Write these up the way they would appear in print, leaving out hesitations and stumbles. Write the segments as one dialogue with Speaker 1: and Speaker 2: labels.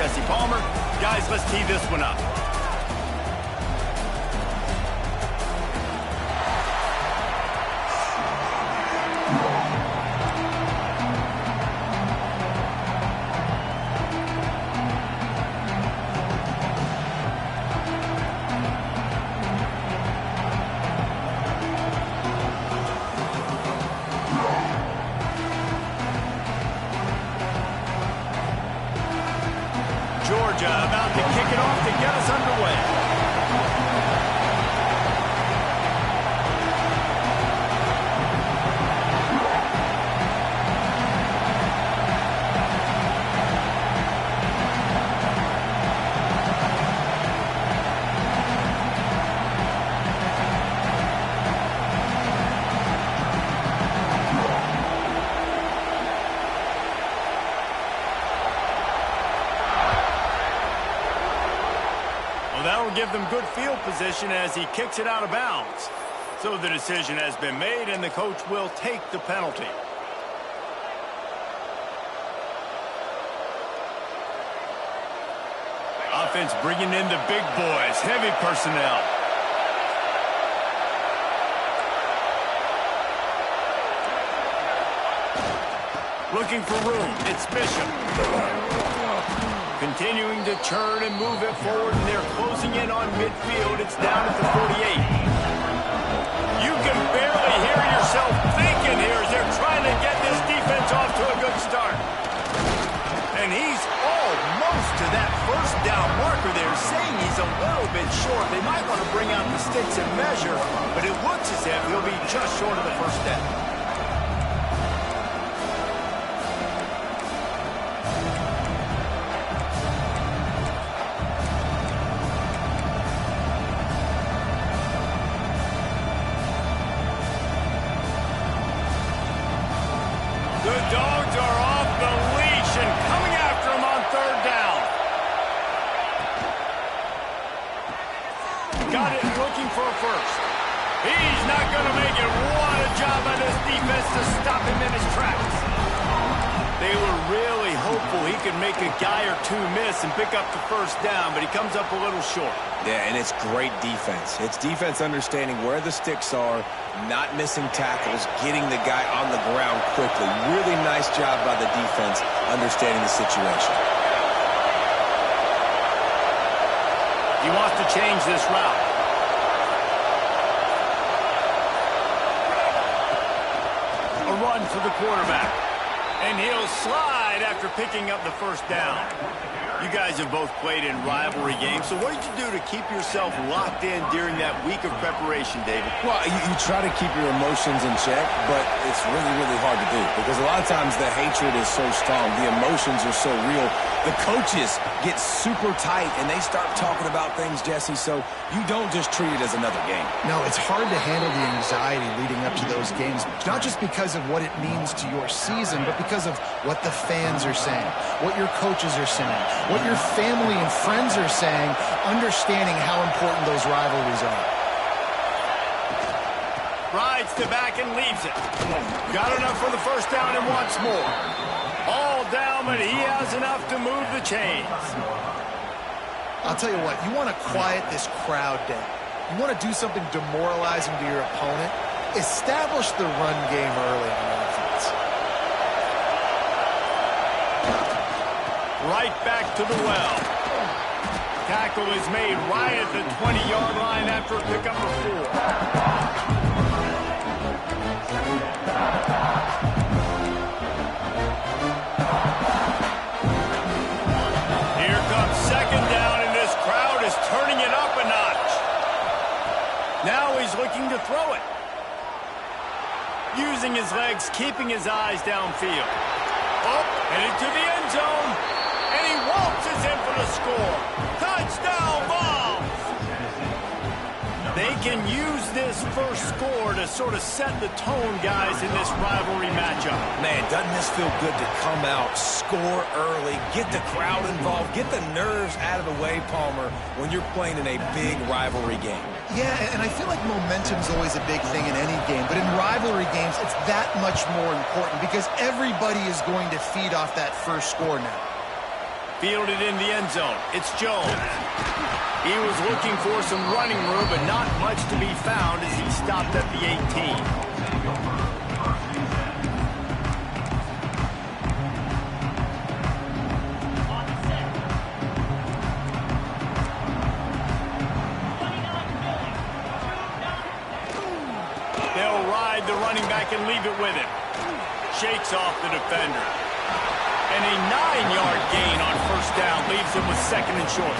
Speaker 1: Jesse Palmer. Guys, let's tee this one up. Georgia about to kick it off to get us underway. That'll give them good field position as he kicks it out of bounds. So the decision has been made, and the coach will take the penalty. Offense bringing in the big boys, heavy personnel. Looking for room, it's Bishop. Continuing to turn and move it forward, and they're closing in on midfield. It's down at the 48. You can barely hear yourself thinking here as they're trying to get this defense off to a good start. And he's almost to that first down marker there, saying he's a little bit short. They might want to bring out the sticks and measure, but it looks as if he'll be just short of the first down. The Dogs are off the leash and coming after him on third down. Got it looking for a first. He's not going to make it. What a job by this defense to stop him in his tracks. They were really hopeful he could make a guy or two miss and pick up the first down, but he comes up a little short.
Speaker 2: Yeah, and it's great defense. It's defense understanding where the sticks are, not missing tackles, getting the guy on the ground quickly. Really nice job by the defense understanding the situation.
Speaker 1: He wants to change this route. A run for the quarterback. And he'll slide after picking up the first down. You guys have both played in rivalry games, so what did you do to keep yourself locked in during that week of preparation, David?
Speaker 2: Well, you try to keep your emotions in check, but it's really, really hard to do because a lot of times the hatred is so strong. The emotions are so real. The coaches get super tight, and they start talking about things, Jesse, so you don't just treat it as another game.
Speaker 3: No, it's hard to handle the anxiety leading up to those games, not just because of what it means to your season, but because of what the fans are saying, what your coaches are saying, what your family and friends are saying, understanding how important those rivalries are.
Speaker 1: Rides to back and leaves it. Got enough for the first down and wants more. All down, but he has enough to move the chains.
Speaker 3: I'll tell you what, you want to quiet this crowd down. You want to do something demoralizing to your opponent, establish the run game early on offense.
Speaker 1: Right back to the well. Tackle is made right at the 20-yard line after a pickup of 4. Here comes second down, and this crowd is turning it up a notch. Now he's looking to throw it. Using his legs, keeping his eyes downfield. Oh, headed to the end zone. And he waltzes in for the score. Touchdown, Vols! They can use this first score to sort of set the tone, guys, in this rivalry matchup.
Speaker 2: Man, doesn't this feel good to come out, score early, get the crowd involved, get the nerves out of the way, Palmer, when you're playing in a big rivalry game?
Speaker 3: Yeah, and I feel like momentum's always a big thing in any game, but in rivalry games, it's that much more important because everybody is going to feed off that first score now.
Speaker 1: Fielded in the end zone. It's Jones. He was looking for some running room, but not much to be found as he stopped at the 18. They'll ride the running back and leave it with him. Shakes off the defender. And a 9-yard gain on first down leaves him with second and short.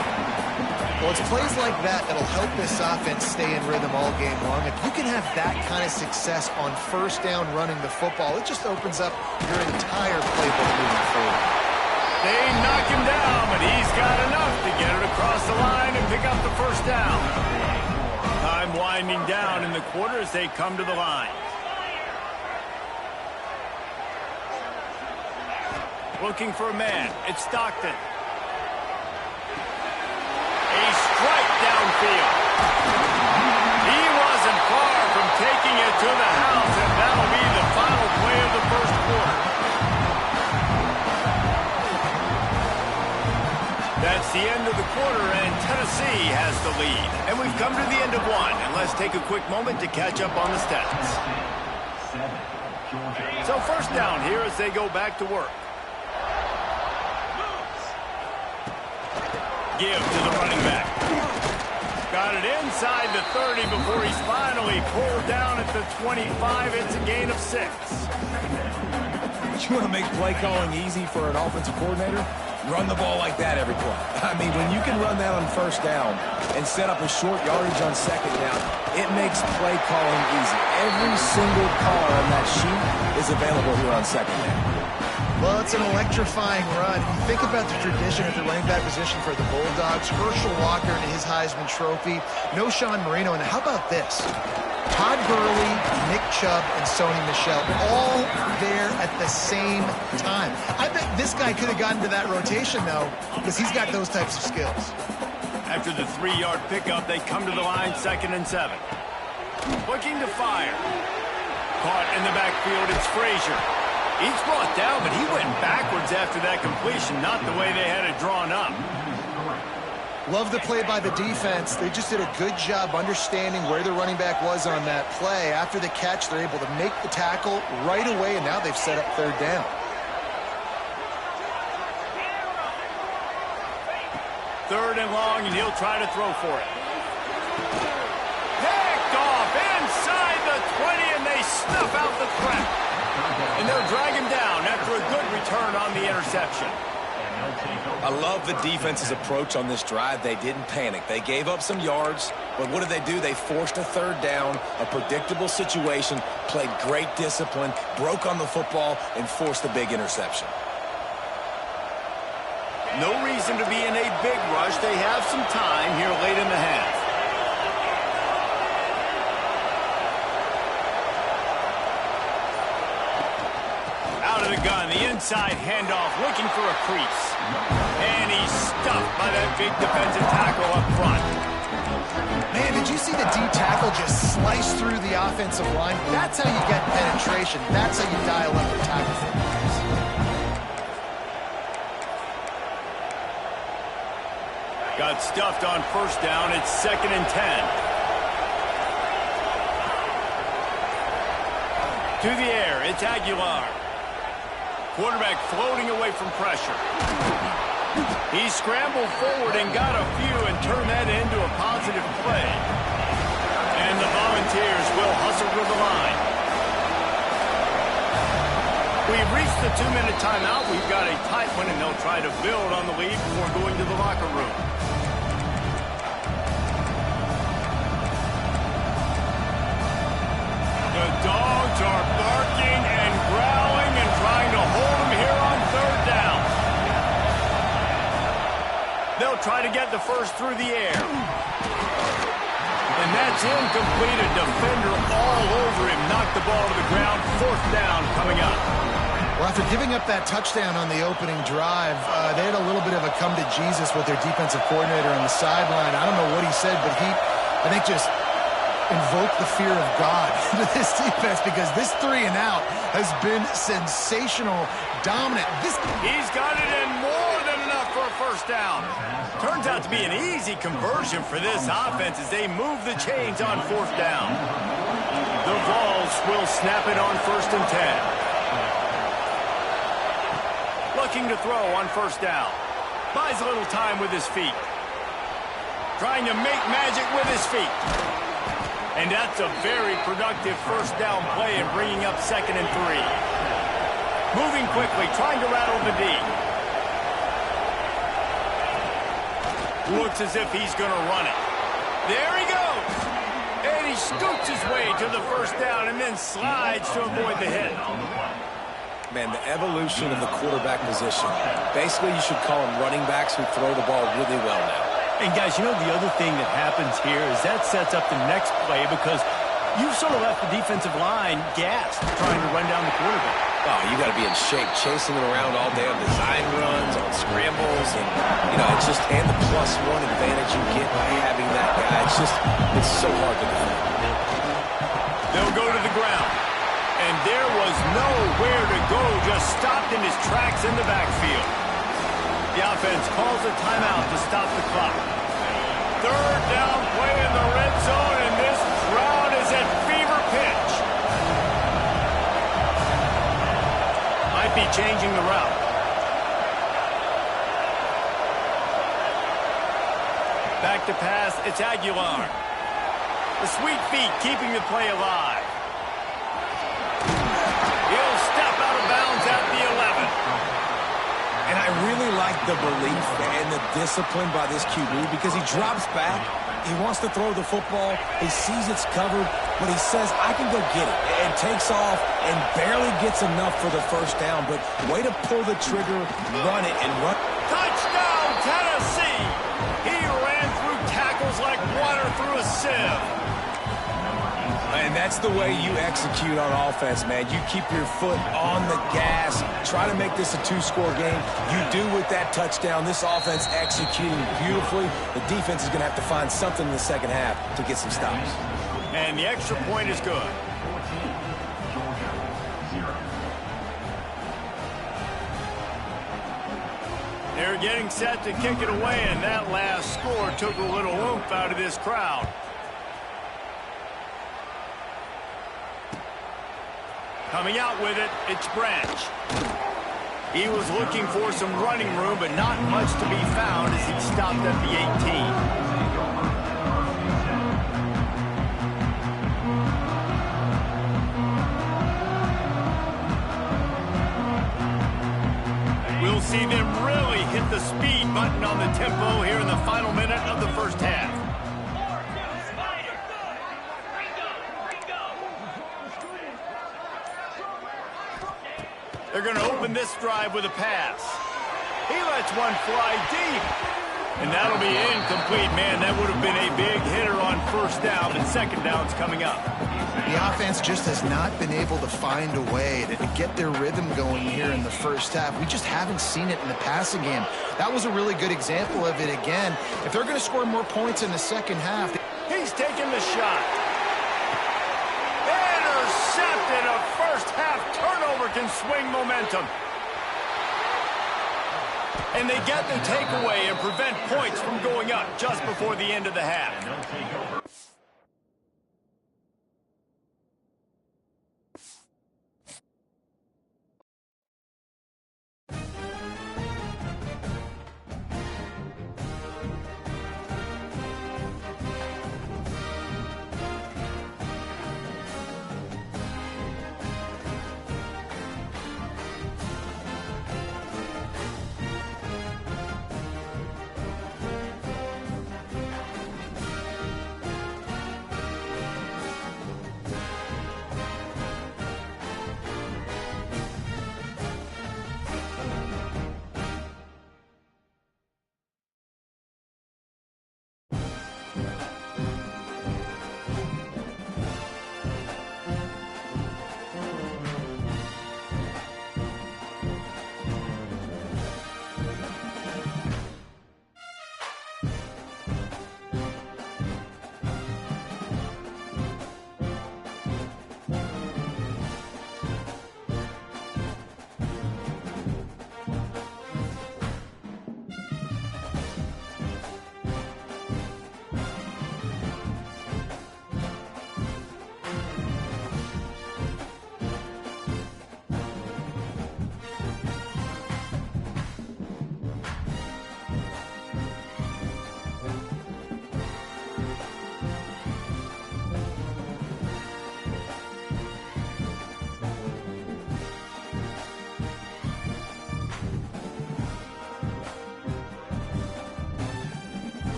Speaker 3: Well, it's plays like that that'll help this offense stay in rhythm all game long. If you can have that kind of success on first down running the football, it just opens up your entire playbook moving forward.
Speaker 1: They knock him down, but he's got enough to get it across the line and pick up the first down. Time winding down in the quarter as they come to the line. Looking for a man. It's Stockton. A strike downfield. He wasn't far from taking it to the house, and that'll be the final play of the first quarter. That's the end of the quarter, and Tennessee has the lead. And we've come to the end of one, and let's take a quick moment to catch up on the stats. So first down here as they go back to work. Give to the running back. Got it inside the 30 before he's finally pulled down at the 25. It's a gain of 6.
Speaker 2: You want to make play calling easy for an offensive coordinator? Run the ball like that every play. I mean, when you can run that on first down and set up a short yardage on second down, it makes play calling easy. Every single call on that sheet is available here on second down.
Speaker 3: Well, it's an electrifying run. You think about the tradition at the running back position for the Bulldogs. Herschel Walker and his Heisman Trophy. No Sean Marino. And how about this? Todd Gurley, Nick Chubb, and Sony Michel all there at the same time. I bet this guy could have gotten to that rotation, though, because he's got those types of skills.
Speaker 1: After the 3-yard pickup, they come to the line, 2nd and 7. Looking to fire. Caught in the backfield, it's Frazier. He's brought down, but he went backwards after that completion, not the way they had it drawn up.
Speaker 3: Love the play by the defense. They just did a good job understanding where the running back was on that play. After the catch, they're able to make the tackle right away, and now they've set up third down.
Speaker 1: Third and long, and he'll try to throw for it. Picked off inside the 20, and they snuff out the threat. And they'll drag him down after a good return on the interception.
Speaker 2: I love the defense's approach on this drive. They didn't panic. They gave up some yards, but what did they do? They forced a third down, a predictable situation, played great discipline, broke on the football, and forced a big interception.
Speaker 1: No reason to be in a big rush. They have some time here late in the half. Out of the gun, the inside handoff, looking for a crease. And he's stuffed by that big defensive tackle up front.
Speaker 3: Man, did you see the D tackle just slice through the offensive line? That's how you get penetration. That's how you dial up the tackle footballs.
Speaker 1: Got stuffed on first down. It's 2nd and 10. To the air, it's Aguilar. Quarterback floating away from pressure. He scrambled forward and got a few and turned that into a positive play. And the Volunteers will hustle to the line. We've reached the 2-minute timeout. We've got a tight one, and they'll try to build on the lead before going to the locker room. The Dogs are barking and growling and trying to hold them here on third down. They'll try to get the first through the air. And that's incomplete. A defender all over him. Knocked the ball to the ground. Fourth down coming up.
Speaker 3: Well, after giving up that touchdown on the opening drive, they had a little bit of a come to Jesus with their defensive coordinator on the sideline. I don't know what he said, but he, I think, just invoke the fear of God into this defense, because this 3 and out has been sensational, dominant.
Speaker 1: He's got it in more than enough for a first down. Turns out to be an easy conversion for this offense as they move the chains on fourth down. The Vols will snap it on 1st and 10. Looking to throw on first down. Buys a little time with his feet. Trying to make magic with his feet. And that's a very productive first down play and bringing up 2nd and 3. Moving quickly, trying to rattle the D. Looks as if he's going to run it. There he goes. And he scoots his way to the first down and then slides to avoid the hit.
Speaker 2: Man, the evolution of the quarterback position. Basically, you should call them running backs who throw the ball really well now.
Speaker 1: And guys, you know the other thing that happens here is that sets up the next play because you've sort of left the defensive line gassed trying to run down the quarterback.
Speaker 2: Oh, you got to be in shape, chasing him around all day on design runs, on scrambles, and, you know, it's just, and the +1 advantage you get by having that guy. It's so hard to defend.
Speaker 1: They'll go to the ground. And there was nowhere to go, just stopped in his tracks in the backfield. The offense calls a timeout to stop the clock. 3rd down play in the red zone, and this crowd is at fever pitch. Might be changing the route. Back to pass, it's Aguilar. The sweet feet keeping the play alive. He'll step out of bounds at the 11.
Speaker 2: And I really like the belief and the discipline by this QB because he drops back, he wants to throw the football, he sees it's covered, but he says, I can go get it, and takes off and barely gets enough for the first down, but way to pull the trigger, run it, and run.
Speaker 1: Touchdown, Tennessee! He ran through tackles like water through a sieve.
Speaker 2: And that's the way you execute on offense, man. You keep your foot on the gas. Try to make this a 2-score game. You do with that touchdown. This offense executing beautifully. The defense is going to have to find something in the second half to get some stops.
Speaker 1: And the extra point is good. They're getting set to kick it away, and that last score took a little oomph out of this crowd. Coming out with it, it's Branch. He was looking for some running room, but not much to be found as he stopped at the 18. We'll see them really hit the speed button on the tempo here in the final minute of the first half. They're going to open this drive with a pass. He lets one fly deep. And that'll be incomplete, man. That would have been a big hitter on first down, but second down's coming up.
Speaker 3: The offense just has not been able to find a way to get their rhythm going here in the first half. We just haven't seen it in the passing game. That was a really good example of it again. If they're going to score more points in the second half.
Speaker 1: He's taking the shot. Intercepted. A first half turnover can swing momentum. And they get the takeaway and prevent points from going up just before the end of the half.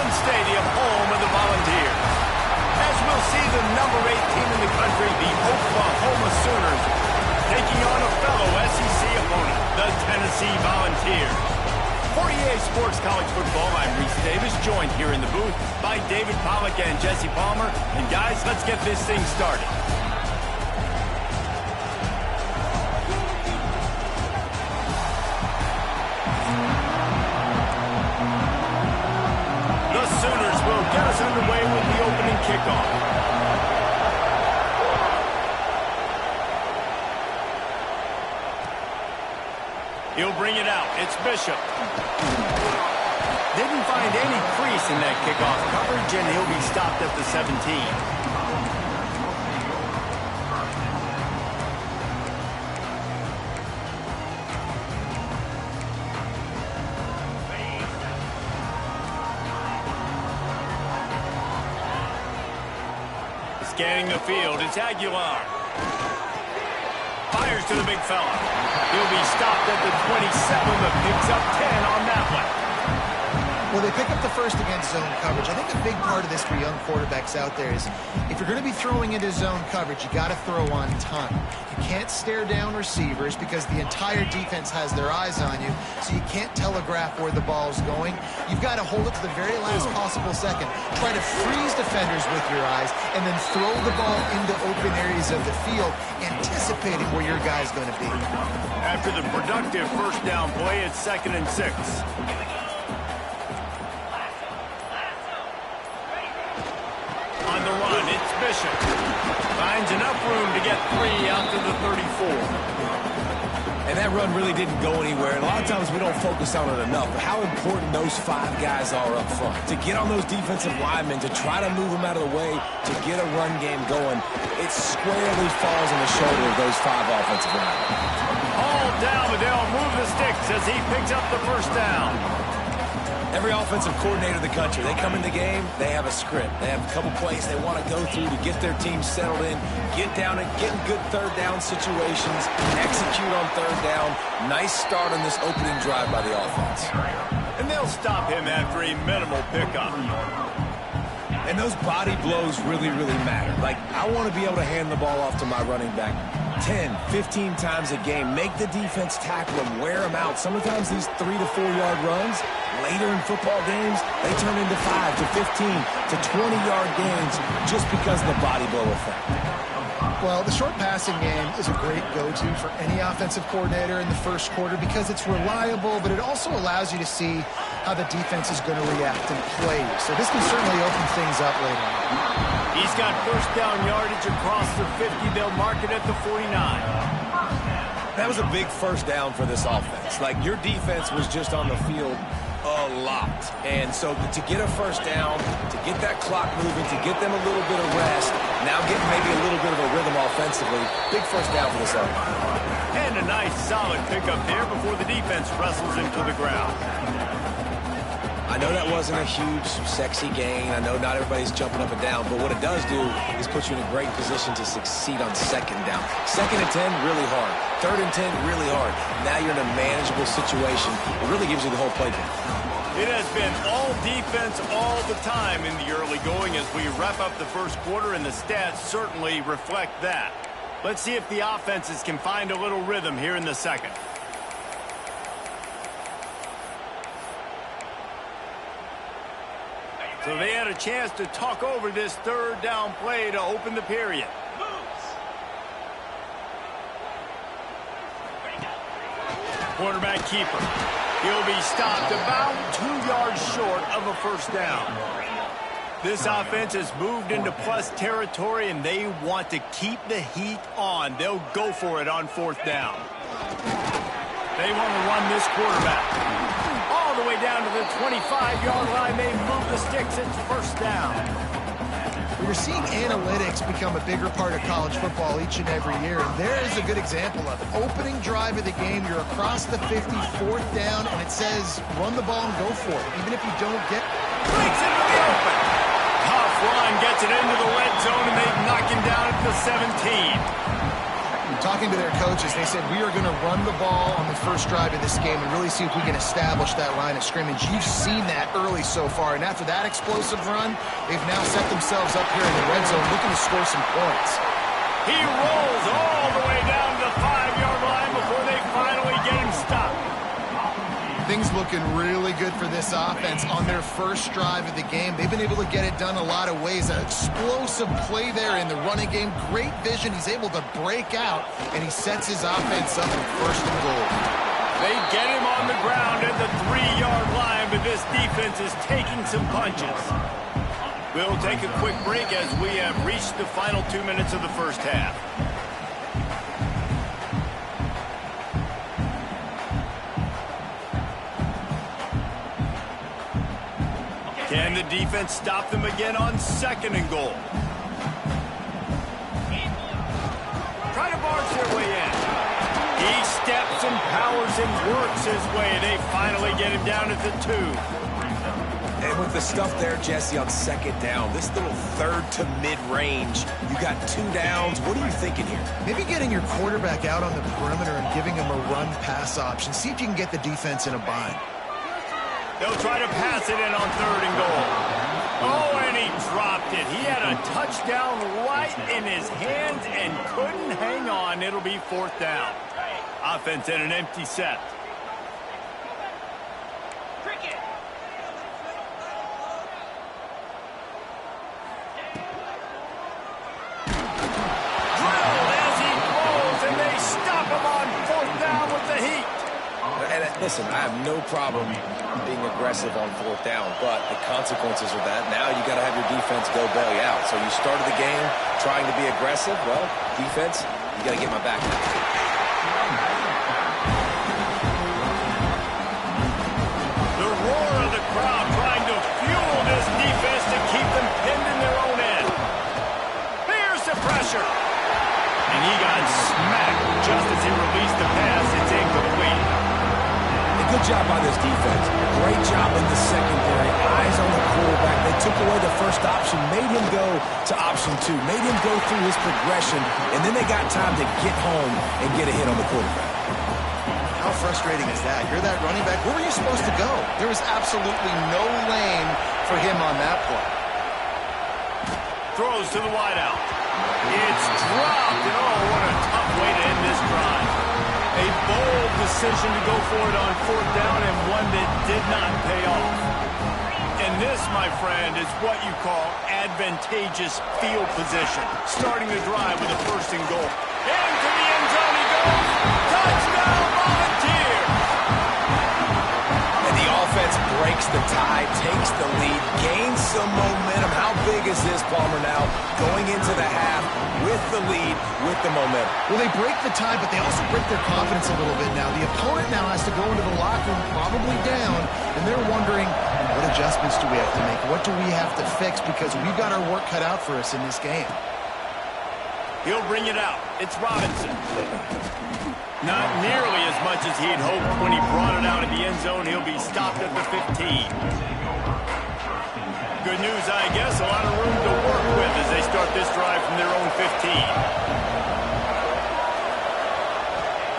Speaker 1: Neyland Stadium, home of the Volunteers. As we'll see the number 8 team in the country, the Oklahoma Sooners, taking on a fellow SEC opponent, the Tennessee Volunteers. For EA Sports College Football, I'm Reese Davis, joined here in the booth by David Pollack and Jesse Palmer. And guys, let's get this thing started. The Sooners will get us underway with the opening kickoff. He'll bring it out. It's Bishop. Didn't find any crease in that kickoff coverage, and he'll be stopped at the 17. Scanning the field, it's Aguilar. Fires to the big fella. He'll be stopped at the 27, but picks up 10 on that one.
Speaker 3: Well, they pick up the first against zone coverage. I think a big part of this for young quarterbacks out there is if you're going to be throwing into zone coverage, you got to throw on time. You can't stare down receivers because the entire defense has their eyes on you, so you can't telegraph where the ball's going. You've got to hold it to the very last possible second. Try to freeze defenders with your eyes and then throw the ball into open areas of the field, anticipating where your guy's going to be.
Speaker 1: After the productive first down play, it's 2nd and 6. On the run, it's Bishop. Finds enough room to get 3 out to the 34.
Speaker 2: And that run really didn't go anywhere. And a lot of times we don't focus on it enough. But how important those 5 guys are up front. To get on those defensive linemen, to try to move them out of the way, to get a run game going, it squarely falls on the shoulder of those 5 offensive linemen.
Speaker 1: All down, but they'll move the sticks as he picks up the first down.
Speaker 2: Every offensive coordinator in the country, they come in the game, they have a script. They have a couple plays they want to go through to get their team settled in, get down and get in good third down situations, execute on third down. Nice start on this opening drive by the offense.
Speaker 1: And they'll stop him after a minimal pickup.
Speaker 2: And those body blows really, really matter. Like, I want to be able to hand the ball off to my running back 10, 15 times a game. Make the defense tackle them, wear them out. Sometimes these 3 to 4 yard runs, later in football games, they turn into 5 to 15 to 20-yard gains just because of the body blow effect.
Speaker 3: Well, the short passing game is a great go-to for any offensive coordinator in the first quarter because it's reliable, but it also allows you to see how the defense is going to react and play. So this can certainly open things up later on.
Speaker 1: He's got first down yardage across the 50. They'll mark it at the 49.
Speaker 2: That was a big first down for this offense. Like, your defense was just on the field a lot. And so to get a first down, to get that clock moving, to get them a little bit of rest, now get maybe a little bit of a rhythm offensively, big first down for this offense.
Speaker 1: And a nice solid pickup there before the defense wrestles him to the ground.
Speaker 2: I know that wasn't a huge, sexy gain. I know not everybody's jumping up and down, but what it does do is put you in a great position to succeed on 2nd down. 2nd and 10, really hard. 3rd and 10, really hard. Now you're in a manageable situation. It really gives you the whole playbook.
Speaker 1: It has been all defense all the time in the early going as we wrap up the first quarter, and the stats certainly reflect that. Let's see if the offenses can find a little rhythm here in the second. So they had a chance to talk over this third down play to open the period. Quarterback keeper. He'll be stopped about 2 yards short of a first down. This offense has moved into plus territory, and they want to keep the heat on. They'll go for it on 4th down. They want to run this quarterback all the way down to the 25-yard line. They move the sticks. It's first down.
Speaker 3: We're seeing analytics become a bigger part of college football each and every year, and there is a good example of it. Opening drive of the game, you're across the 50, 4th down, and it says run the ball and go for it. Even if you don't get
Speaker 1: breaks into the open. Tough run, gets it into the red zone, and they knock him down at the 17.
Speaker 3: talking to their coaches, they said, we are going to run the ball on the first drive of this game and really see if we can establish that line of scrimmage. You've seen that early so far, and after that explosive run, they've now set themselves up here in the red zone looking to score some points.
Speaker 1: He rolls all the way down to the 5-yard line before they finally get him stopped.
Speaker 3: Things looking really good for this offense on their first drive of the game. They've been able to get it done a lot of ways. An explosive play there in the running game. Great vision. He's able to break out, and he sets his offense up at first and goal.
Speaker 1: They get him on the ground at the 3-yard line, but this defense is taking some punches. We'll take a quick break as we have reached the final 2 minutes of the first half. Can the defense stop them again on second and goal? Try to barge their way in. He steps and powers and works his way. They finally get him down at the 2.
Speaker 2: And with the stuff there, Jesse, on second down, this little third to mid-range, you got 2 downs. What are you thinking here?
Speaker 3: Maybe getting your quarterback out on the perimeter and giving him a run-pass option. See if you can get the defense in a bind.
Speaker 1: They'll try to pass it in on third and goal. Oh, and he dropped it. He had a touchdown right in his hands and couldn't hang on. It'll be fourth down. Offense in an empty set. Drilled as he throws, and they stop him on fourth down with the heat.
Speaker 2: And listen, I have no problem being aggressive on fourth down, but the consequences of that, now you got to have your defense go bail you out. So you started the game trying to be aggressive. Well, defense, you got to get my back now.
Speaker 1: The roar of the crowd trying to fuel this defense to keep them pinned in their own end. Here's the pressure. And he got smacked just as he released the pass. It's incomplete.
Speaker 2: Good job by this defense. Great job in the secondary. Eyes on the quarterback. They took away the first option, made him go to option 2, made him go through his progression, and then they got time to get home and get a hit on the quarterback.
Speaker 3: How frustrating is that? You're that running back. Where were you supposed to go? There was absolutely no lane for him on that play.
Speaker 1: Throws to the wideout. It's dropped, and oh, what a tough way to end this drive. A bold decision to go for it on fourth down and one that did not pay off. And this, my friend, is what you call advantageous field position. Starting the drive with a first and goal. Into the end zone he goes. Touchdown, Volunteer!
Speaker 2: And the offense breaks the tie, takes the lead, gains some momentum. How big is this, Palmer, now? Going into the half with the lead, with the momentum.
Speaker 3: Well, they break the tie, but they also break their confidence a little bit now. The opponent now has to go into the locker room, probably down, and they're wondering, what adjustments do we have to make? What do we have to fix? Because we've got our work cut out for us in this game.
Speaker 1: He'll bring it out. It's Robinson. Not nearly as much as he'd hoped when he brought it out of the end zone. He'll be stopped at the 15. Good news, I guess. A lot of room to work with as they start this drive from their own 15.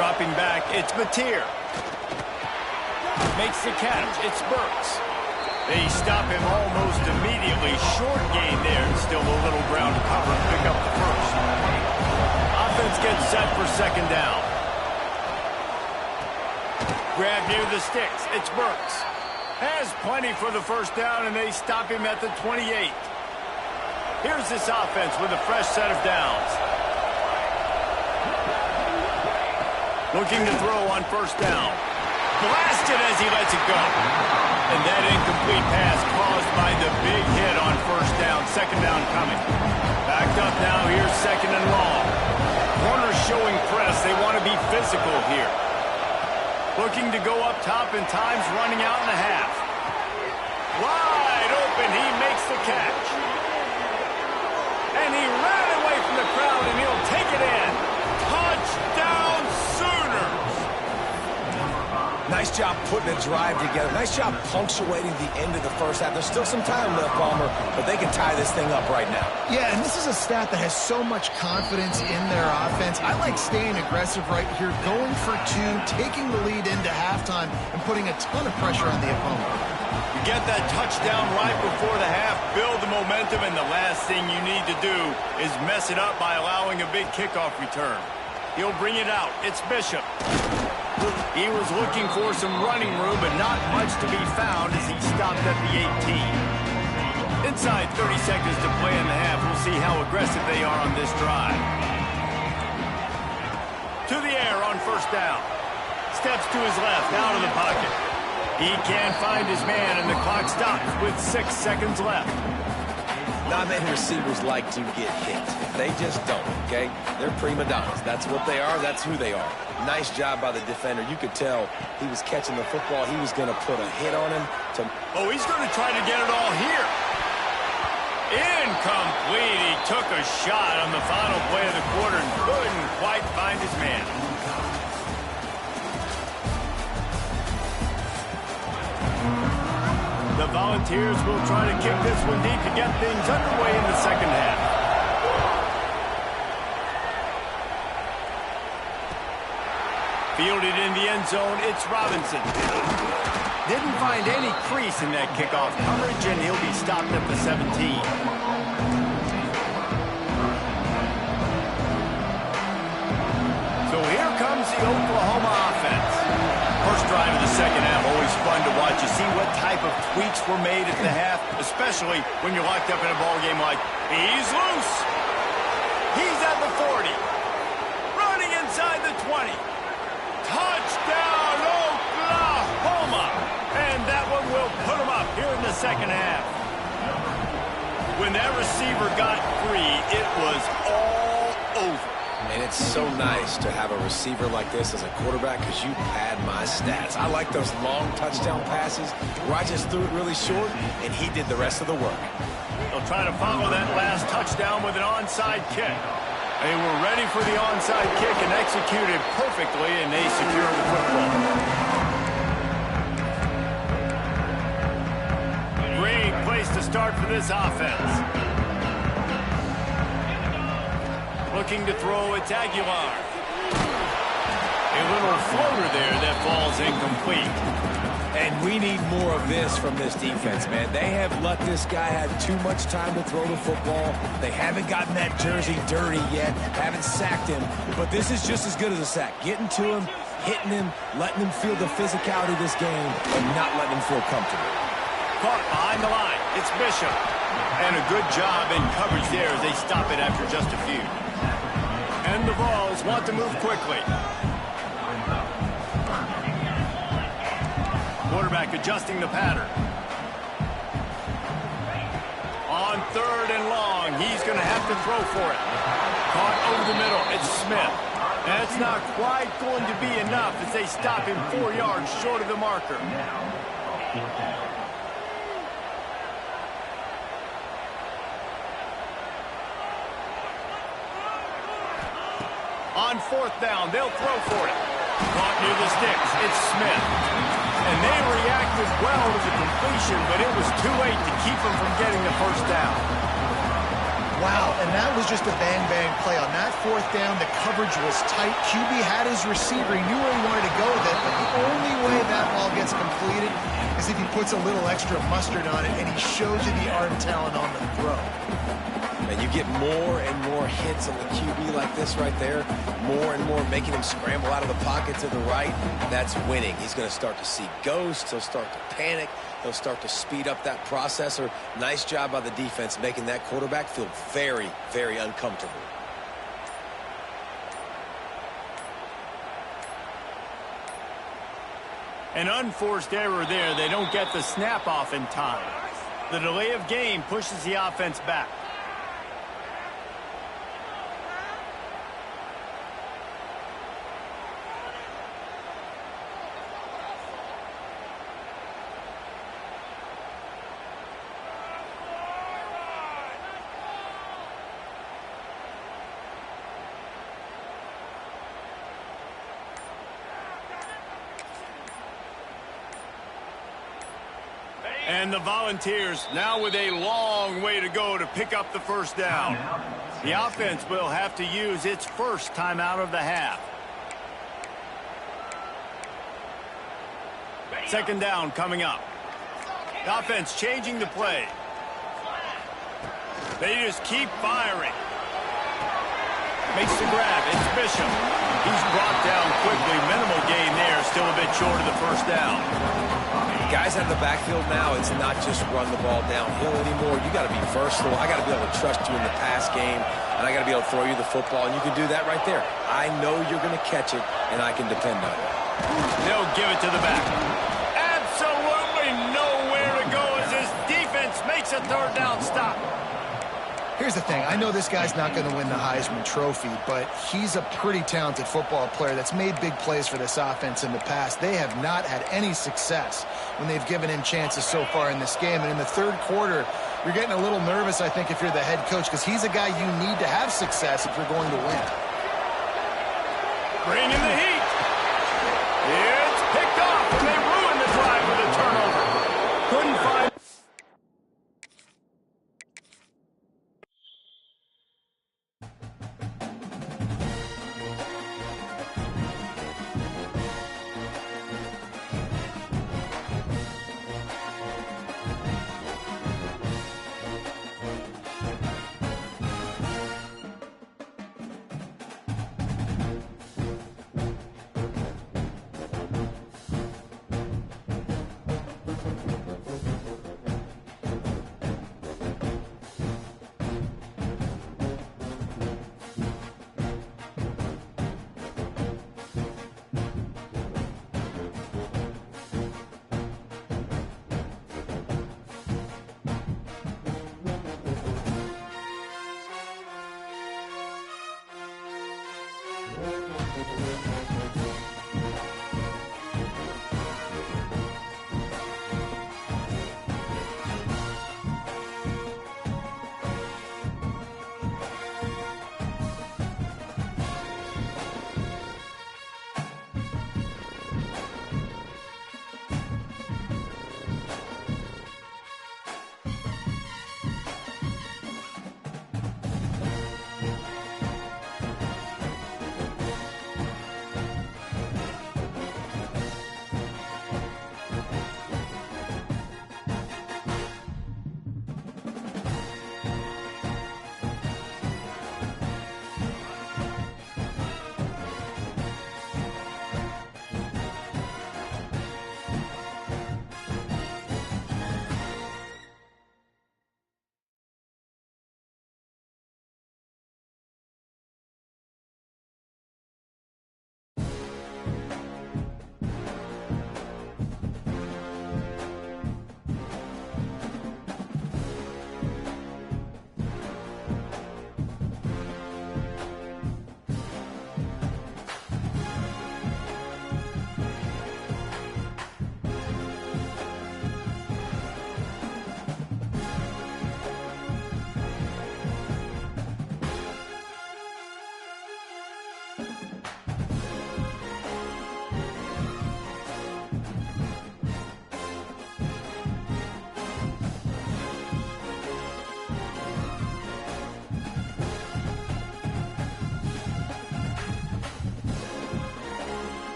Speaker 1: Dropping back, it's Mateer. Makes the catch. It's Burks. They stop him almost immediately. Short gain there. Still a little ground to cover and pick up the first. Offense gets set for second down. Grab near the sticks. It's Burks. Has plenty for the first down, and they stop him at the 28. Here's this offense with a fresh set of downs. Looking to throw on first down. Blasted as he lets it go. And that incomplete pass caused by the big hit on first down. Second down coming. Backed up now. Here's second and long. Corners showing press. They want to be physical here. Looking to go up top, and time's running out in the half. Wide open, he makes the catch. And he ran away from the crowd, and he'll take it in. Touchdown, Sooners!
Speaker 2: Nice job putting a drive together. Nice job punctuating the end of the first half. There's still some time left, Palmer, but they can tie this thing up right now.
Speaker 3: Yeah, and this is a staff that has so much confidence in their offense. I like staying aggressive right here, going for two, taking the lead into halftime, and putting a ton of pressure on the opponent.
Speaker 1: You get that touchdown right before the half, build the momentum, and the last thing you need to do is mess it up by allowing a big kickoff return. He'll bring it out. It's Bishop. He was looking for some running room, but not much to be found as he stopped at the 18. Inside 30 seconds to play in the half. We'll see how aggressive they are on this drive. To the air on first down. Steps to his left, out of the pocket. He can't find his man, and the clock stops with 6 seconds left.
Speaker 2: Not many receivers like to get hit. They just don't, okay? They're prima donnas. That's what they are. That's who they are. Nice job by the defender. You could tell he was catching the football. He was going to put a hit on him.
Speaker 1: Oh, he's going to try to get it all here. Incomplete. He took a shot on the final play of the quarter and couldn't quite find his man. The Volunteers will try to kick this one deep to get things underway in the second half. Fielded in the end zone, it's Robinson. Didn't find any crease in that kickoff coverage, and he'll be stopped at the 17. So here comes the Oklahoma offense. First drive of the second half, always fun to watch. You see what type of tweaks were made at the half, especially when you're locked up in a ball game like, he's loose. He's at the 40. Running inside the 20. Touchdown, Oklahoma. And that one will put him up here in the second half. When that receiver got free, it was all over.
Speaker 2: And it's so nice to have a receiver like this as a quarterback because you pad my stats. I like those long touchdown passes where I just threw it really short, and he did the rest of the work.
Speaker 1: They'll try to follow that last touchdown with an onside kick. They were ready for the onside kick and executed perfectly, and they secure the football. Great place to start for this offense. Looking to throw, it's Aguilar. A little floater there that falls incomplete.
Speaker 2: And we need more of this from this defense, man. They have let this guy have too much time to throw the football. They haven't gotten that jersey dirty yet, haven't sacked him. But this is just as good as a sack. Getting to him, hitting him, letting him feel the physicality of this game, and not letting him feel comfortable.
Speaker 1: Caught behind the line. It's Bishop. And a good job in coverage there as they stop it after just a few. And the Vols want to move quickly. Quarterback adjusting the pattern. On third and long, he's going to have to throw for it. Caught over the middle, it's Smith. That's not quite going to be enough as they stop him 4 yards short of the marker. On fourth down, they'll throw for it. Caught near the sticks, it's Smith. And they reacted well to the completion, but it was too late to keep them from getting the first down.
Speaker 3: Wow, and that was just a bang-bang play. On that fourth down, the coverage was tight. QB had his receiver. He knew where he wanted to go with it, but the only way that ball gets completed is if he puts a little extra mustard on it, and he shows you the arm talent on the throw.
Speaker 2: And you get more and more hits on the QB like this right there, more and more making him scramble out of the pocket to the right. That's winning. He's going to start to see ghosts. He'll start to panic. He'll start to speed up that processor. Nice job by the defense making that quarterback feel very, very uncomfortable.
Speaker 1: An unforced error there. They don't get the snap off in time. The delay of game pushes the offense back. And the Volunteers now with a long way to go to pick up the first down. The offense will have to use its first timeout of the half. Second down coming up. The offense changing the play. They just keep firing. Makes the grab. It's Bishop. He's brought down quickly. Minimal gain there. Still a bit short of the first down.
Speaker 2: Guys out of the backfield now, it's not just run the ball downhill anymore. You got to be versatile. I got to be able to trust you in the pass game, and I got to be able to throw you the football, and you can do that right there. I know you're going to catch it, and I can depend on it.
Speaker 1: They'll give it to the back. Absolutely nowhere to go as his defense makes a third down stop.
Speaker 3: Here's the thing. I know this guy's not going to win the Heisman Trophy, but he's a pretty talented football player that's made big plays for this offense in the past. They have not had any success when they've given him chances so far in this game. And in the third quarter, you're getting a little nervous, I think, if you're the head coach, because he's a guy you need to have success if you're going to win.
Speaker 1: Bring in the heat. It's picked off, and they ruin the drive with a turnover. Couldn't find...